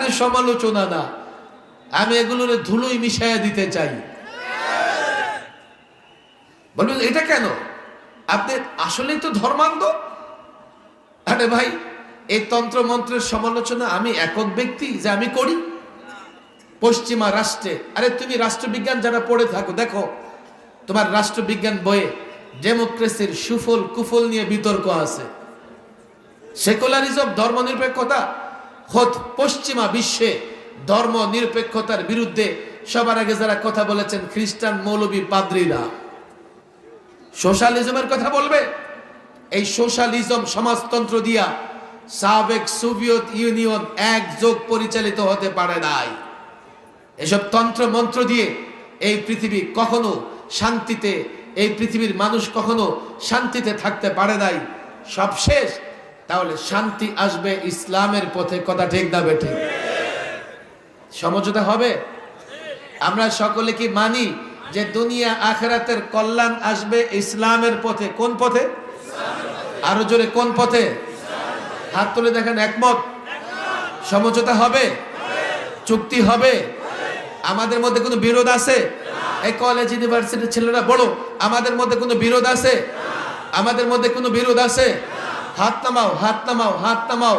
আরে সমালোচনা না, আমি এগুলোর ধুলোই মিশাইয়া দিতে চাই। বলবেন এটা কেন, আপনি আসলেই তো ধর্মান্ধ। আরে ভাই, এই তন্ত্র মন্ত্রের সমালোচনা আমি একক ব্যক্তি যে আমি করি পশ্চিমা রাষ্ট্রে? আরে তুমি রাষ্ট্রবিজ্ঞান যারা পড়ে থাকো, দেখো তোমার রাষ্ট্রবিজ্ঞান বইয়ে ডেমোক্রেসির সুফল কুফল নিয়ে বিতর্ক আছে। সেকুলারিজম, ধর্ম নিরপেক্ষতা, পশ্চিমা বিশ্বে ধর্ম নিরপেক্ষতার বিরুদ্ধে সবার আগে যারা কথা বলেছেন খ্রিস্টান মৌলবী পাদ্রীরা। সোশ্যালিজমের কথা বলবে, এই সোশ্যালিজম সমাজতন্ত্র দিয়া সাবেক সোভিয়েত ইউনিয়ন একযোগ পরিচালিত হতে পারে নাই। এসব তন্ত্র মন্ত্র দিয়ে এই পৃথিবী কখনো শান্তিতে, এই পৃথিবীর মানুষ কখনো শান্তিতে থাকতে পারে নাই। সব শেষ। তাহলে শান্তি আসবে ইসলামের পথে, কথা ঠিক না বেঠে? সমঝোতা হবে? আমরা সকলে কি মানি যে দুনিয়া আখিরাতের কল্যাণ আসবে ইসলামের পথে? কোন পথে? আরো জোরে, কোন পথে? হাত তুলে দেখেন, একমত? সমঝোতা হবে? চুক্তি হবে? আমাদের মধ্যে কোনো বিরোধ আছে? এই কলেজ ইউনিভার্সিটির ছেলেরা বলো, আমাদের মধ্যে কোনো বিরোধ আছে? আমাদের মধ্যে কোনো বিরোধ আছে? হাত নামাও, হাত নামাও, হাত নামাও।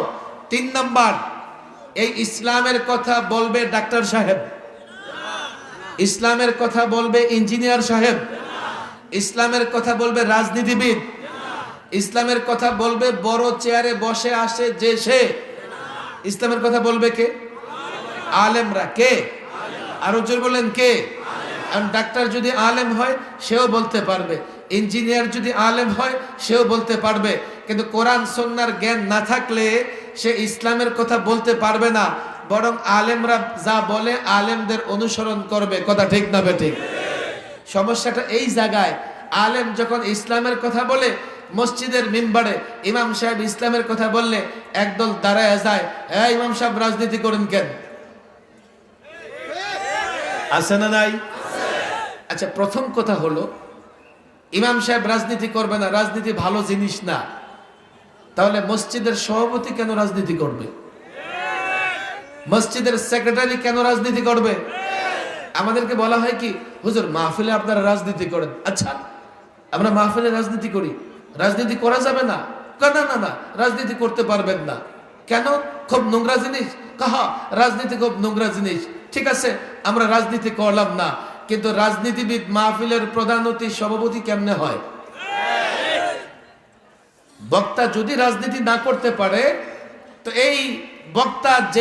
3 নাম্বার, এই ইসলামের কথা বলবে ডাক্তার সাহেব, ইসলামের কথা বলবে ইঞ্জিনিয়ার সাহেব, ইসলামের কথা বলবে রাজনীতিবিদ, ইসলামের কথা বলবে বড় চেয়ারে বসে আসে যে সে। ইসলামের কথা বলবে কে? আলেমরা। কে? আরো জোর বলেন, কে? ডাক্তার যদি আলেম হয় সেও বলতে পারবে, ইঞ্জিনিয়ার যদি আলেম হয় সেও বলতে পারবে, কিন্তু কোরআন সুন্নাহর জ্ঞান না থাকলে সে ইসলামের কথা বলতে পারবে না। বরং আলেমরা যা বলে আলেমদের অনুসরণ করবে, কথা ঠিক না বেঠিক? সমস্যাটা এই জায়গায়, আলেম যখন ইসলামের কথা বলে মসজিদের মিম্বারে ইমাম সাহেব ইসলামের কথা বললে একদল দাঁড়ায় যায়, হ্যাঁ ইমাম সাহেব রাজনীতি করেন কেন? আছে না নাই? আচ্ছা, প্রথম কথা হলো ইমাম সাহেব রাজনীতি করবে না, রাজনীতি ভালো জিনিস না। তাহলে মসজিদের সভাপতি কেন রাজনীতি করবে? মসজিদের সেক্রেটারি কেন রাজনীতি করবে? আমাদেরকে বলা হয় কি, হুজুর মাহফিলে আপনারা রাজনীতি করেন। আচ্ছা, আমরা মাহফিলে রাজনীতি করি, রাজনীতি করা যাবে না? না না না, রাজনীতি করতে পারবেন না। কেন? খুব নোংরা জিনিস। কাহা রাজনীতি খুব নোংরা জিনিস। ঠিক আছে, আমরা রাজনীতি করলাম না, কিন্তু রাজনীতিবিদ মাহফিলের প্রধান অতিথি সভাপতি কেমনে হয়? বক্তা যদি রাজনীতি না করতে পারে, তো এই বক্তা যে